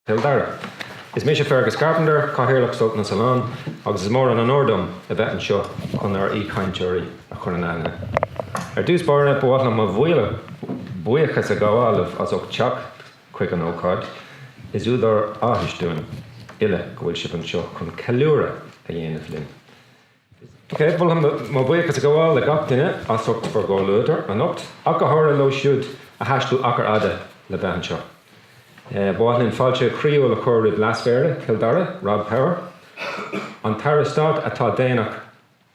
Kildare. Is Misha Fergus Carpenter, Cahirlock Sutton Salon, agus is more an Nordum, a vet and show on our e-country, a Coronana. Our deuce barna, Boatlam of Wheeler, Buichas a Gawal of Azok Chuck, quick and card, is Udor Ahish doing, Ille, Gwilship and show, con Kalura, a yen of Lynn. Okay, well, I'm Buichas a Gawal, the got in it, Azok for Goluder, and up, Akahora low shoot, a hash to Akar Ada, the Bancho. Bought in Fáilte Creole occurred with Lasvera, Kildare, Rob Power. On Tarastad, a tá Dénach,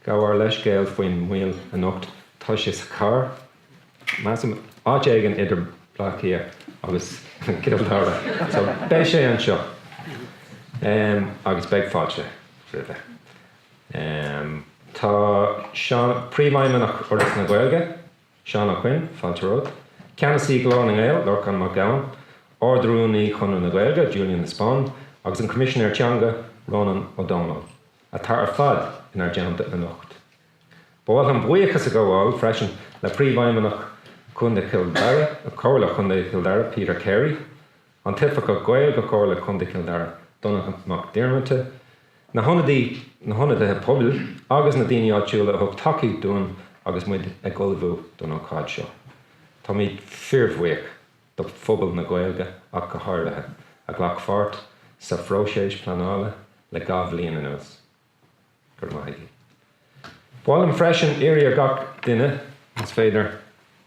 Gawar Leshgale, Fuin Wheel, and Ucht, Tushis Car. Massam, Ajagan Ider Blackia, August Kildare. So, Beshe and Shaw. August Beg Fáilte. Tá Sean Pre-Lymanach Ordis na Gaelge, Sean O'Quinn, Fáilte Road. Canasí Glowing Ale, Lorcan McGowan. Ordrúni Chunu na Gaelge, Julian the Spawn, agus an Commissioner Tianga, Ronan O'Donnell. A tar fad in our janta na nocht. Bóil an buíochas a goháil freisin le príomhaimeach chun de Kildare, a cóla chun de Kildare, Peter Carey, an tifa go Gael go cóla chun de Kildare, Donach McDermott, na honadí pobl, agus na daoine áitiúla a thug tací dún agus muid ag golbhú don an cáid seo. Tá míad fearmhuiach the phobal na Gaelge, ach go háirithe, a ghlach fort, sa fróiséis planála, le gabhlíon in us. Gur maithí. Bháil an freisin éirí gach duine, is féidir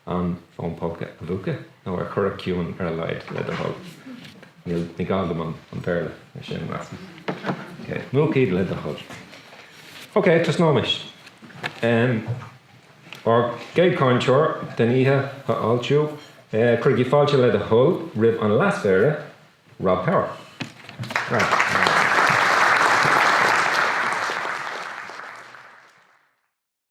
an fónpóca a bhuca, nó ar chur ciúin ar a leid le a hol. Níl ní gáldam an perla, a sin massam. Okay, múcaíd le a hol. Okay, tus nóis. Or géad cáinteoir, den ihe ha áiltiú, Craigie Fáilte le a hol, rib an Lasvera, Rob Power. Right.